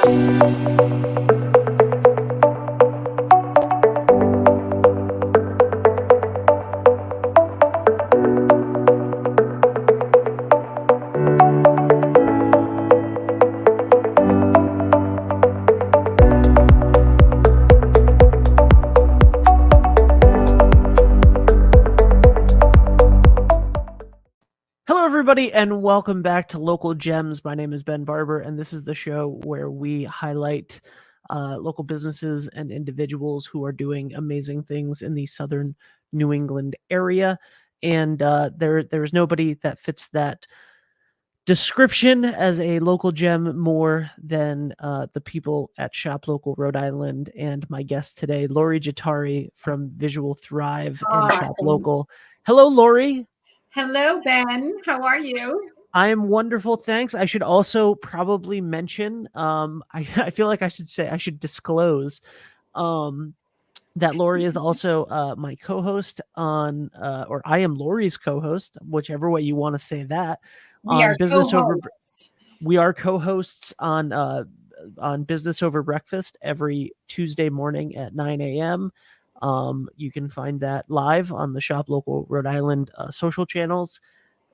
Everybody, and welcome back to Local Gems. My name is Ben Barber, and this is the show where we highlight local businesses and individuals who are doing amazing things in the southern New England area. And there's nobody that fits that description as a local gem more than the people at Shop Local Rhode Island. And my guest today, Lori Giuttari from Visual Thrive and Shop Local. Hello, Lori. Hello, Ben. How are you? I am wonderful, thanks. I should also probably mention, I feel like I should disclose that Lori is also my co-host on, or I am Lori's co-host, whichever way you want to say that. We are Business co-hosts. We are co-hosts on Business Over Breakfast every Tuesday morning at 9 a.m. You can find that live on the Shop Local Rhode Island social channels,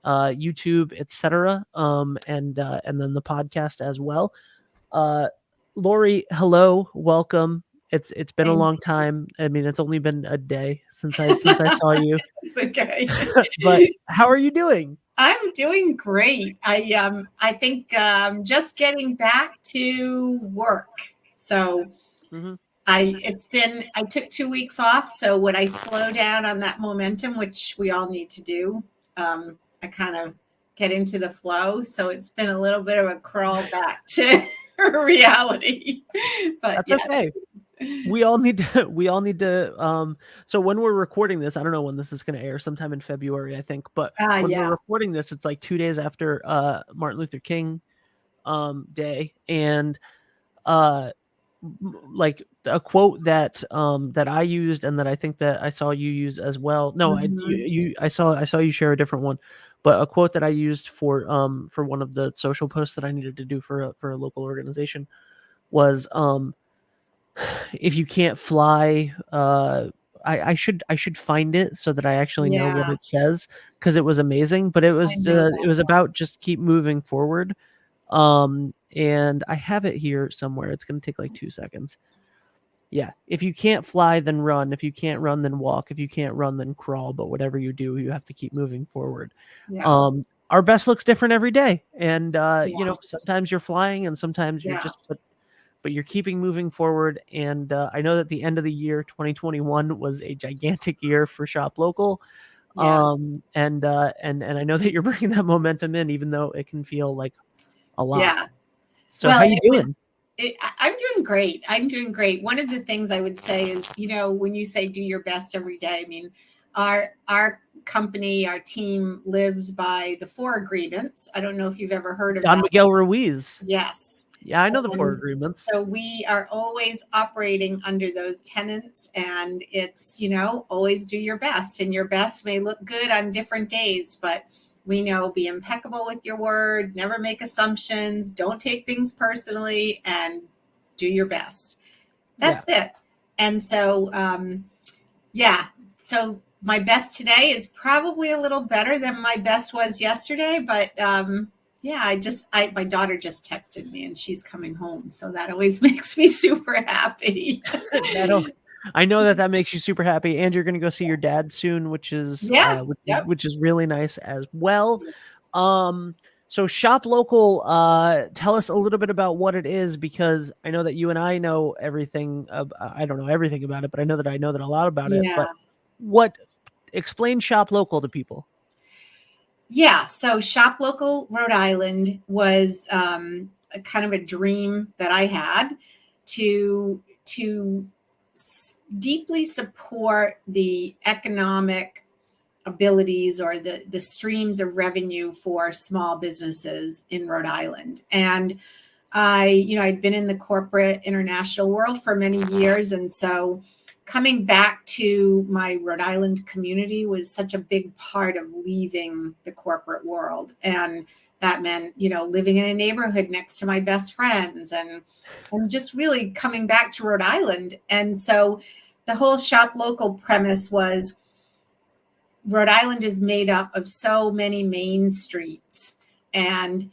YouTube, etc. And then the podcast as well. Lori, hello, welcome. It's been a long time. I mean, it's only been a day since I saw you. It's okay. But how are you doing? I'm doing great. I think just getting back to work. So I took 2 weeks off. So when I slow down on that momentum, which we all need to do, I kind of get into the flow. So it's been a little bit of a crawl back to reality. But that's okay. We all need to so when we're recording this, I don't know when this is going to air, sometime in February, I think, but when we're recording this, it's like 2 days after Martin Luther King Day, and like a quote that I used and that I think that I saw you use as well. No, I saw you share a different one, but a quote that I used for one of the social posts that I needed to do for a local organization was if you can't fly, I should find it so that I actually know what it says, because it was amazing. But it was about just keep moving forward. And I have it here somewhere. It's going to take like 2 seconds. Yeah. If you can't fly, then run. If you can't run, then walk. If you can't run, then crawl. But whatever you do, you have to keep moving forward. Yeah. Our best looks different every day. And, you know, sometimes you're flying and sometimes you're just, but you're keeping moving forward. And I know that the end of the year, 2021, was a gigantic year for Shop Local. And I know that you're bringing that momentum in, even though it can feel like a lot. Yeah. So how you doing? I'm doing great. I'm doing great. One of the things I would say is, you know, when you say do your best every day, I mean, our company, our team lives by the 4 agreements. I don't know if you've ever heard of Don Miguel Ruiz. Yes. Yeah, I know the 4 agreements. So we are always operating under those tenets, and it's, you know, always do your best, and your best may look good on different days, but we know be impeccable with your word, never make assumptions, don't take things personally, and do your best. That's it. And so, so my best today is probably a little better than my best was yesterday, but my daughter just texted me and she's coming home. So that always makes me super happy. I know that makes you super happy, and you're going to go see your dad soon, which is which is really nice as well. So Shop Local, tell us a little bit about what it is, because I know that you and I know everything. I don't know everything about it, but I know that a lot about it. But explain Shop Local to people. Yeah, so Shop Local Rhode Island was kind of a dream that I had to deeply support the economic abilities or the streams of revenue for small businesses in Rhode Island. And I'd been in the corporate international world for many years. And so coming back to my Rhode Island community was such a big part of leaving the corporate world. And that meant, living in a neighborhood next to my best friends and just really coming back to Rhode Island. And so the whole shop local premise was Rhode Island is made up of so many main streets. And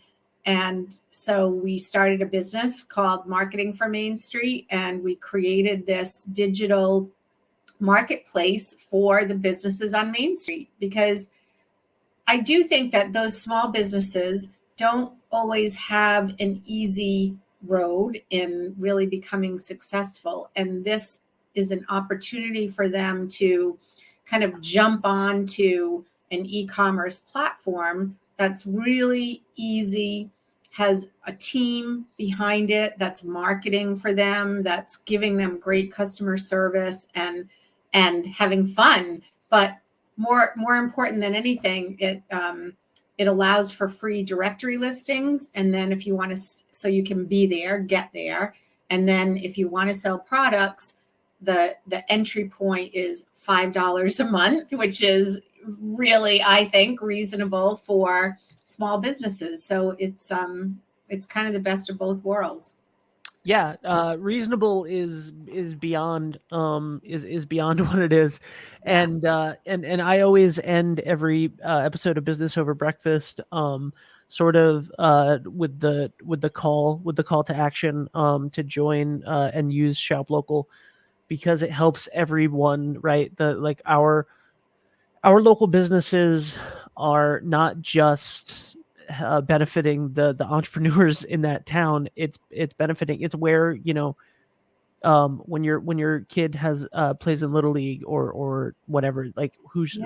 so we started a business called Marketing for Main Street, and we created this digital marketplace for the businesses on Main Street, because I do think that those small businesses don't always have an easy road in really becoming successful. And this is an opportunity for them to kind of jump onto an e-commerce platform that's really easy, has a team behind it that's marketing for them, that's giving them great customer service and having fun. But more important than anything, it allows for free directory listings. And then if you want to, so you can be there, get there. And then if you want to sell products, the entry point is $5 a month, which is really, I think, reasonable for small businesses. So it's kind of the best of both worlds. Yeah, reasonable is beyond is beyond what it is. And I always end every episode of Business Over Breakfast sort of with the call to action to join and use Shop Local, because it helps everyone, right? Our local businesses are not just benefiting the entrepreneurs in that town. It's benefiting. It's where, when your kid has plays in Little League or whatever, like who's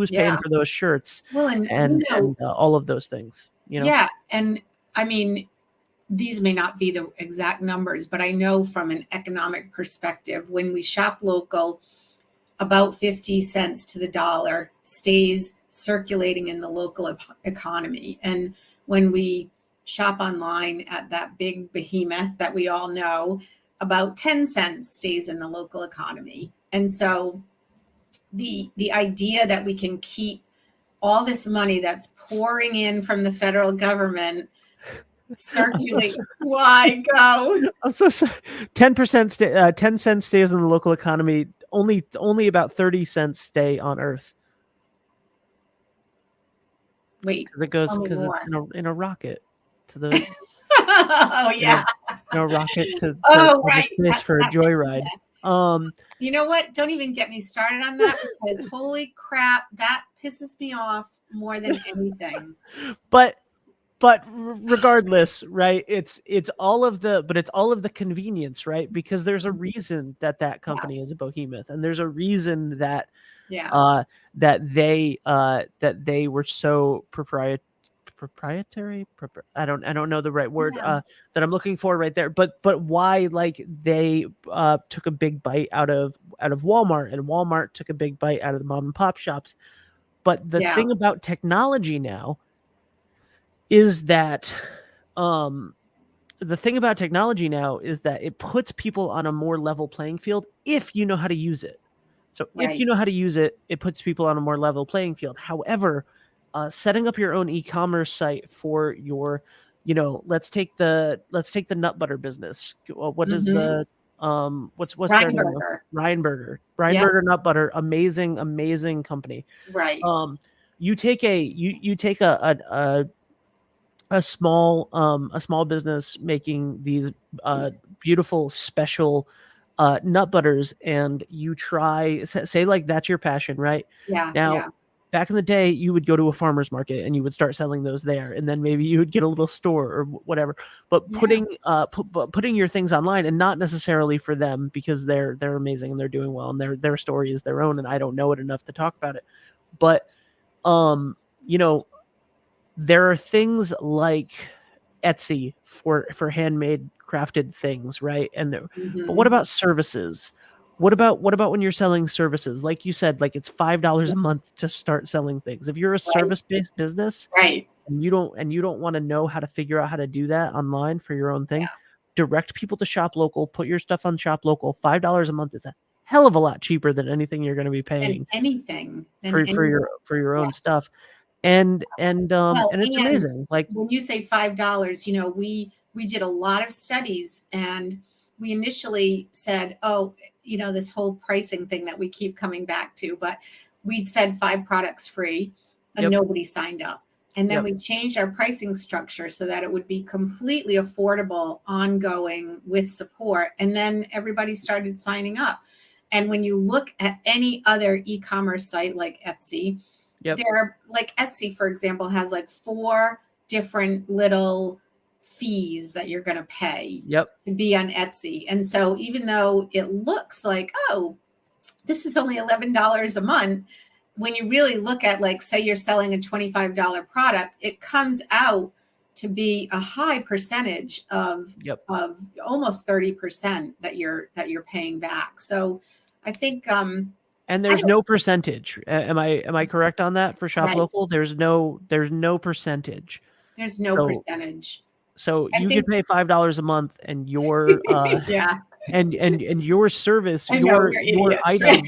paying for those shirts, Well, and all of those things. Yeah, and I mean, these may not be the exact numbers, but I know from an economic perspective, when we shop local, about 50 cents to the dollar stays circulating in the local economy. And when we shop online at that big behemoth that we all know, about 10 cents stays in the local economy. And so the idea that we can keep all this money that's pouring in from the federal government circulate. Why go? I'm so sorry. 10%, 10 cents stays in the local economy. Only about 30 cents stay on Earth. Wait, because it's in a rocket to the. Oh yeah, in a rocket to right, space for a joyride. You know what? Don't even get me started on that, because holy crap, that pisses me off more than anything. But regardless, right? It's all of the convenience, right? Because there's a reason that company is a behemoth, and there's a reason that that they were so proprietary. I don't know the right word that I'm looking for right there. But why, like, they took a big bite out of Walmart, and Walmart took a big bite out of the mom and pop shops. But the thing about technology now is that it puts people on a more level playing field if you know how to use it. So if you know how to use it, it puts people on a more level playing field. However, setting up your own e-commerce site for your, let's take the nut butter business. What is the what's their name? Ryan Burger Nut Butter, amazing company. Right. You take a small business making these beautiful special nut butters, and you try, say like that's your passion, right? Now, back in the day, you would go to a farmer's market and you would start selling those there, and then maybe you would get a little store or whatever. But putting your things online, and not necessarily for them, because they're amazing and they're doing well, and their story is their own, and I don't know it enough to talk about it. But there are things like Etsy for handmade crafted things, right? But what about services? What about when you're selling services? Like you said, like it's $5 a month to start selling things. If you're a service-based business, right, and you don't want to know how to figure out how to do that online for your own thing, direct people to Shop Local, put your stuff on Shop Local. $5 a month is a hell of a lot cheaper than anything you're going to be than paying anything, than for any. your Yeah. own stuff. And Well, it's and amazing. Like, when you say $5, you know, we did a lot of studies, and we initially said, oh, you know, this whole pricing thing that we keep coming back to, but we said 5 products free, and yep, nobody signed up. And then yep, we changed our pricing structure so that it would be completely affordable, ongoing with support. And then everybody started signing up. And when you look at any other e-commerce site like Etsy, yep, there are, like Etsy, for example, has like 4 different little fees that you're going to pay yep, to be on Etsy. And so even though it looks like, oh, this is only $11 a month, when you really look at, like, say you're selling a $25 product, it comes out to be a high percentage yep. of almost 30% that you're paying back. So I think And I there's don't no percentage. Am I correct on that for Shop right. Local? There's no percentage. There's no So percentage. I you could think pay $5 a month, and your yeah, and your service, I know we're your idiots, right? item.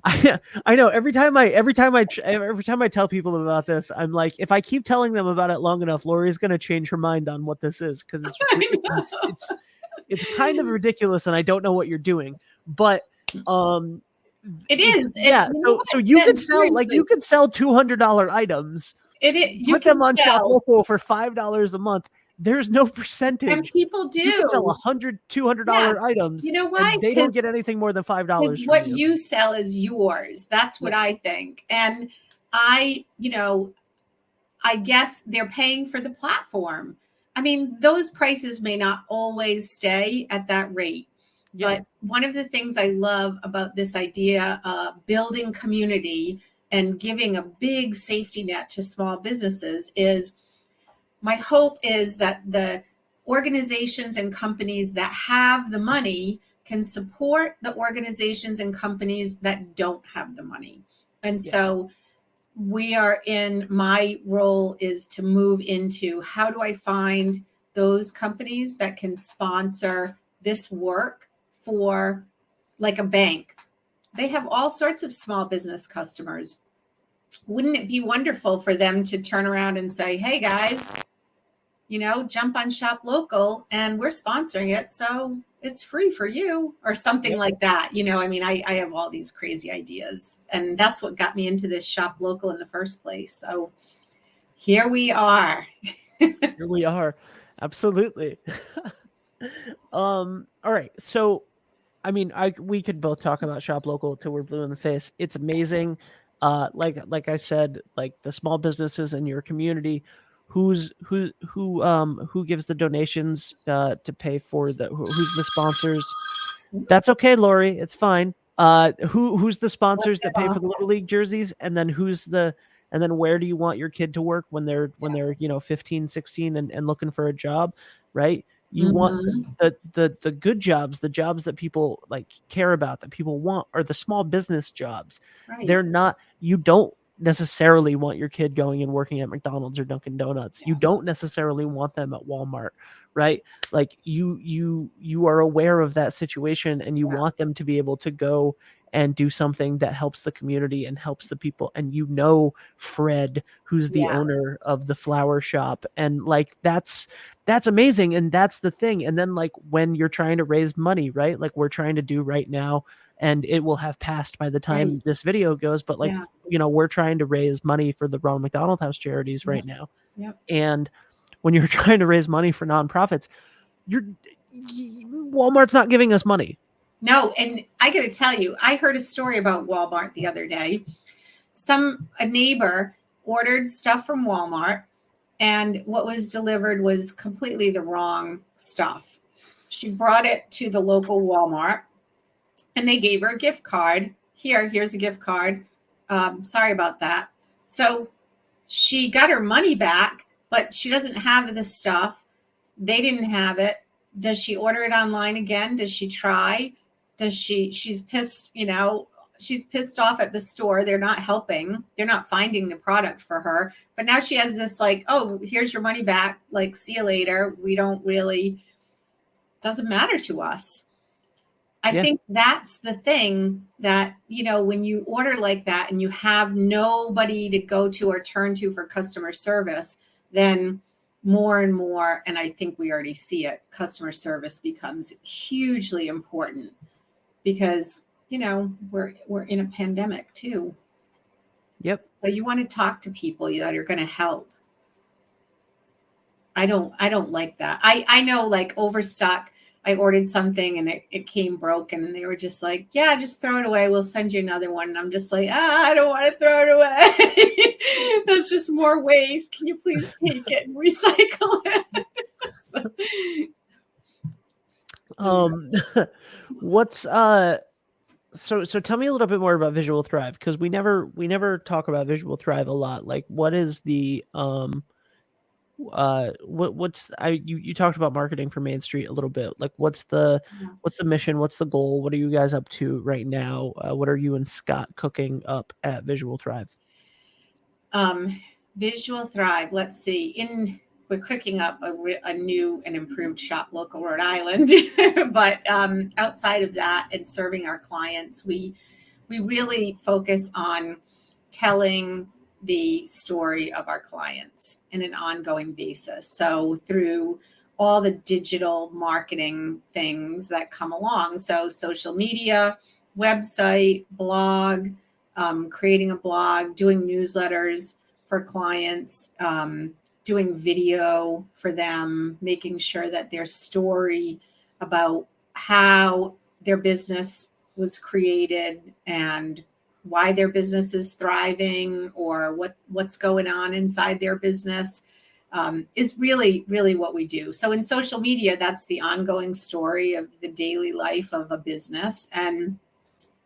I, I know every time I tell people about this, I'm like, if I keep telling them about it long enough, Lori's going to change her mind on what this is, because I it's kind of ridiculous, and I don't know what you're doing, but know. um, It it's, is, and yeah. you know So what? you could Ben, sell, like, seriously, $200 items, you put can them on Shop sell, Local for $5 a month. There's no and percentage. people You could sell do. 100, two hundred Yeah. dollar items, You know why? and they don't get anything more than Because $5 from what you. you sell is yours. That's what Yep. I think. And you know, I guess they're paying for the platform. I mean, those prices may not always stay at that rate. Yeah. But one of the things I love about this idea of building community and giving a big safety net to small businesses is, my hope is that the organizations and companies that have the money can support the organizations and companies that don't have the money. And Yeah. so my role is to move into, how do I find those companies that can sponsor this work for, like, a bank? They have all sorts of small business customers. Wouldn't it be wonderful for them to turn around and say, hey guys, jump on Shop Local and we're sponsoring it, so it's free for you, or something Yep. like that. I mean, I have all these crazy ideas, and that's what got me into this Shop Local in the first place. So here we are. Here we are. Absolutely. All right. So, I mean, we could both talk about Shop Local till we're blue in the face. It's amazing. Like I said, like, the small businesses in your community, who gives the donations to pay for who's the sponsors. That's okay, Lori. It's fine. Who's the sponsors that pay for the Little League jerseys, and then where do you want your kid to work when they're 15, 16, and looking for a job, right? You want Mhm. the good jobs, the jobs that people, like, care about, that people want, are the small business jobs. Right. They're not, you don't necessarily want your kid going and working at McDonald's or Dunkin' Donuts. You Yeah. don't necessarily want them at Walmart, right? Like, you are aware of that situation, and you Yeah. want them to be able to go and do something that helps the community and helps the people. And Fred, who's the Yeah. owner of the flower shop, and, like, that's amazing. And that's the thing. And then, like, when you're trying to raise money, right, like we're trying to do right now, and it will have passed by the Right. time this video goes, but, like, Yeah. we're trying to raise money for the Ronald McDonald House charities Yep. right now. Yep. And when you're trying to raise money for nonprofits, you're Walmart's not giving us money. No, and I got to tell you, I heard a story about Walmart the other day. A neighbor ordered stuff from Walmart, and what was delivered was completely the wrong stuff. She brought it to the local Walmart, and they gave her a gift card. Here's a gift card. Sorry about that. So she got her money back, but she doesn't have the stuff. They didn't have it. Does she order it online again? Does she try? She's pissed, she's pissed off at the store. They're not helping. They're not finding the product for her. But now she has this, like, oh, here's your money back. Like, see you later. We don't really, doesn't matter to us. I Yeah. think that's the thing that, when you order like that and you have nobody to go to or turn to for customer service, then more and more, and I think we already see it, customer service becomes hugely important because, we're in a pandemic too. Yep. So you want to talk to people that are going to help. I don't like that. I know, like, Overstock, I ordered something and it came broken and they were just like, yeah, just throw it away. We'll send you another one. And I'm just like, I don't want to throw it away. That's just more waste. Can you please take it and recycle it? So, What's so tell me a little bit more about Visual Thrive, because we never talk about Visual Thrive a lot. Like, what is the you talked about marketing for Main Street a little bit. Like, what's the mission? What's the goal? What are you guys up to right now? What are you and Scott cooking up at Visual Thrive? Visual Thrive. Let's see. We're cooking up a new and improved shop, local Rhode Island. But outside of that and serving our clients, we really focus on telling the story of our clients in an ongoing basis. So through all the digital marketing things that come along. So social media, website, blog, creating a blog, doing newsletters for clients, doing video for them, making sure that their story about how their business was created and why their business is thriving or what's going on inside their business is really, really what we do. So in social media, that's the ongoing story of the daily life of a business. And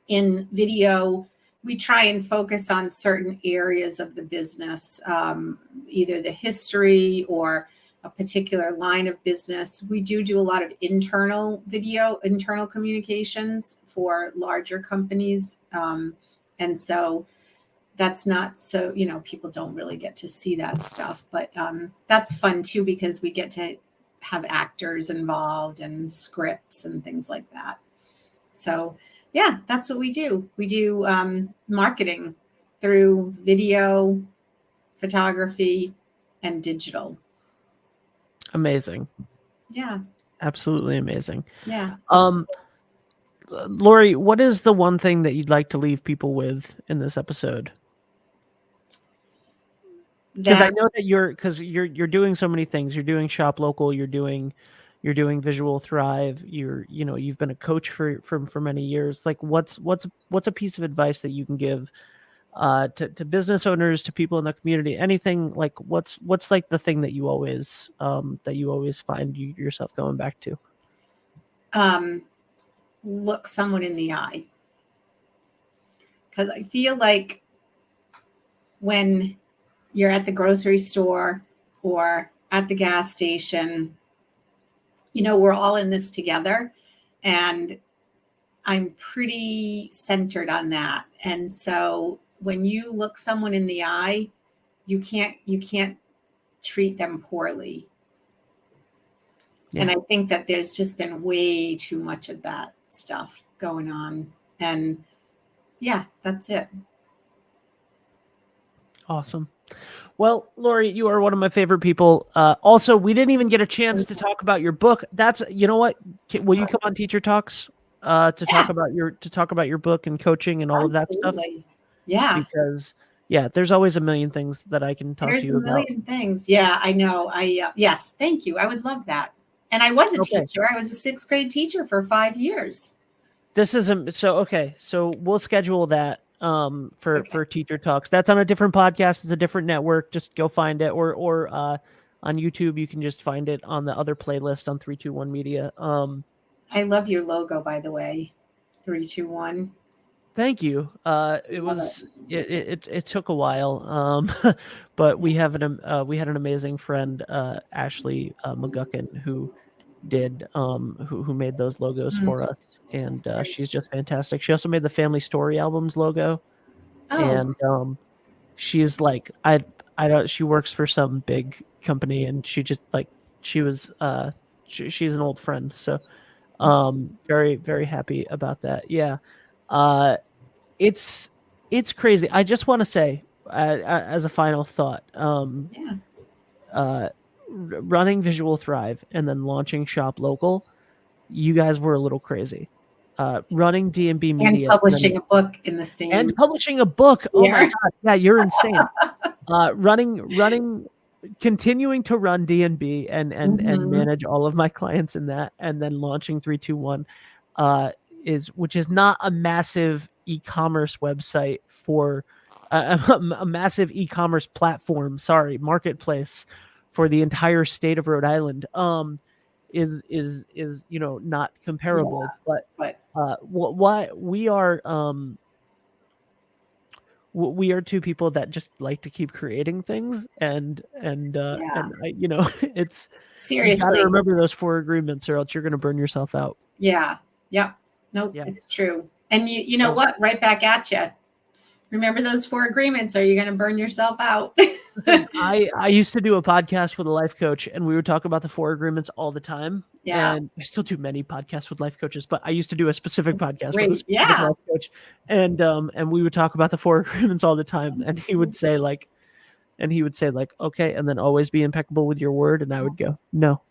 in video, we try and focus on certain areas of the business, either the history or a particular line of business. We do a lot of internal communications for larger companies. And so that's not so, people don't really get to see that stuff, but that's fun too, because we get to have actors involved and scripts and things like that. So yeah, that's what we do. We do marketing through video, photography, and digital. Amazing. Yeah. Absolutely amazing. Yeah. Lori, what is the one thing that you'd like to leave people with in this episode? Because I know that you're doing so many things. You're doing Shop Local. You're doing Visual Thrive. You've been a coach for many years. Like, what's a piece of advice that you can give to business owners, to people in the community? Anything, like, what's like the thing that you always find yourself going back to? Look someone in the eye, because I feel like when you're at the grocery store or at the gas station, we're all in this together, and I'm pretty centered on that. And so when you look someone in the eye, you can't treat them poorly. Yeah. And I think that there's just been way too much of that stuff going on. And yeah, that's it. Awesome. Well, Lori, you are one of my favorite people. Also, we didn't even get a chance to talk about your book. That's, you know what? Will you come on Teacher Talks to talk about your book and coaching and all of that stuff? Yeah. Because there's always a million things that I can talk to you about. There's a million things. Yeah, I know. Yes, thank you. I would love that. And I was a teacher. I was a 6th grade teacher for 5 years. So we'll schedule that for Teacher Talks. That's on a different podcast. It's a different network. Just go find it, or on YouTube. You can just find it on the other playlist on 321 Media. I love your logo, by the way. 321. Thank you. It took a while, but we had an amazing friend, Ashley McGuckin, who made those logos for us, and she's just fantastic. She also made the Family Story albums logo, and she's like, I don't. She works for some big company, and she just, like, she's an old friend, so Very, very happy about that. Yeah. Uh, it's crazy. I just want to say, as a final thought, Yeah. running Visual Thrive and then launching Shop Local, you guys were a little crazy. Running D&B And Media publishing a book in the and same publishing a book. Oh my year. God. Yeah, you're insane. Running, continuing to run D&B and Mhm. manage all of my clients in that, and then launching 321, which is not a massive e-commerce website for a massive e-commerce platform, marketplace for the entire state of Rhode Island. Is not comparable, Yeah, but but what we are two people that just like to keep creating things, yeah, it's, you got to seriously. remember those 4 agreements or else you're going to burn yourself out. Yeah. Yep. Nope, Yeah. it's true. And you know Oh, what? Right back at you. Remember those 4 agreements, or you're going to burn yourself out. listen, I used to do a podcast with a life coach, and we would talk about the 4 agreements all the time. Yeah, And I still do many podcasts with life coaches, but I used to do a specific that's podcast with a great. specific Yeah. life coach, and we would talk about the 4 agreements all the time. And he would say like, okay, and then always be impeccable with your word. And I would go, no.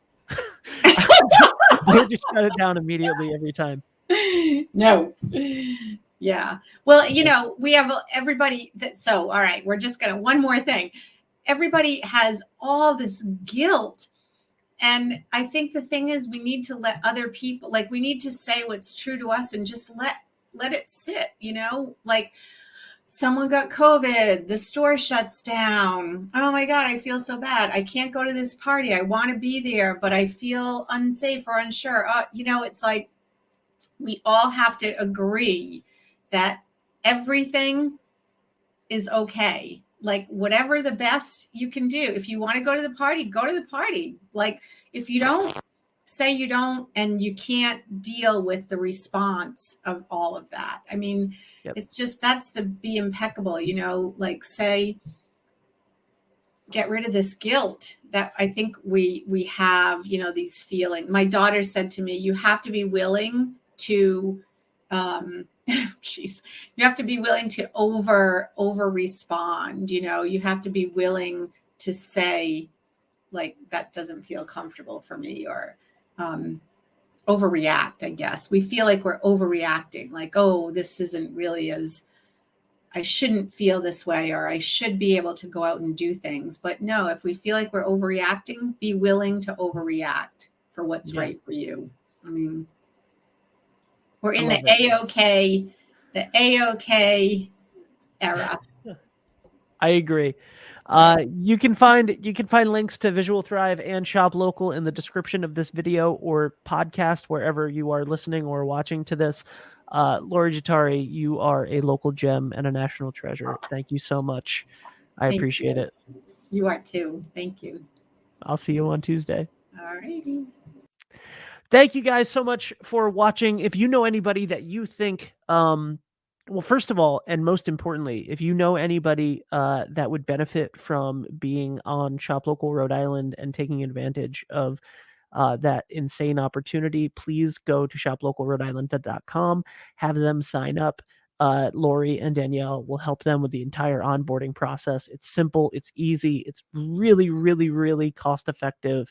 I would just shut it down immediately every time. No. Yeah. Well, So, we have everybody that, so, all right, we're just going to, one more thing. Everybody has all this guilt. And I think the thing is, we need to let other people, like, we need to say what's true to us and just let it sit, like, someone got COVID, the store shuts down. Oh my God, I feel so bad. I can't go to this party. I want to be there, but I feel unsafe or unsure. It's like, we all have to agree that everything is okay. Like, whatever the best you can do. If you want to go to the party, go to the party. Like, if you don't, say you don't, and you can't deal with the response of all of that. I mean, yep. it's just, that's the be impeccable, like, say, get rid of this guilt that I think we have, these feelings. My daughter said to me, you have to be willing to you have to be willing to over respond. You have to be willing to say, like, that doesn't feel comfortable for me, or overreact. I guess we feel like we're overreacting, like, oh, this isn't really as, I shouldn't feel this way, or I should be able to go out and do things. But no, if we feel like we're overreacting, be willing to overreact for what's Yeah. right for you. I mean, we're I in love the it. A-OK era. I agree. You can find links to Visual Thrive and Shop Local in the description of this video or podcast, wherever you are listening or watching to this. Lori Giuttari, you are a local gem and a national treasure. Thank you so much. I Thank appreciate you. it. You are too. Thank you. I'll see you on Tuesday. All righty. Thank you guys so much for watching. If you know anybody that you think, well, first of all, and most importantly, if you know anybody that would benefit from being on Shop Local Rhode Island and taking advantage of that insane opportunity, please go to shoplocalrhodeisland.com, have them sign up. Lori and Danielle will help them with the entire onboarding process. It's simple, it's easy, it's really, really, really cost effective,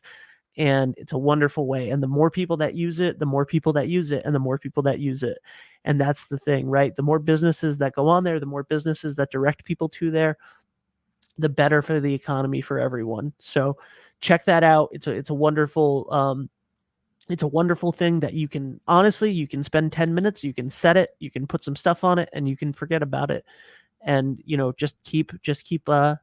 and it's a wonderful way. And the more people that use it, the more people that use it, and the more people that use it. And that's the thing, right? The more businesses that go on there, the more businesses that direct people to there, the better for the economy for everyone. So check that out. It's a wonderful thing that you can, honestly, you can spend 10 minutes, you can set it, you can put some stuff on it, and you can forget about it. And just keep a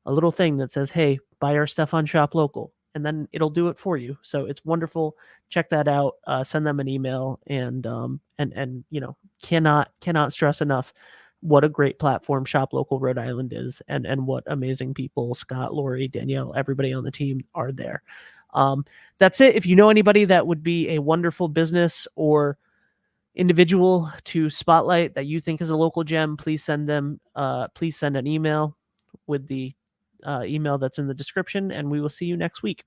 little thing that says, hey, buy our stuff on Shop Local, and then it'll do it for you. So it's wonderful. Check that out. Send them an email, and cannot stress enough what a great platform Shop Local Rhode Island is, and what amazing people Scott, Lori, Danielle, everybody on the team are there. That's it. If you know anybody that would be a wonderful business or individual to spotlight that you think is a local gem, please send an email with the email that's in the description, and we will see you next week.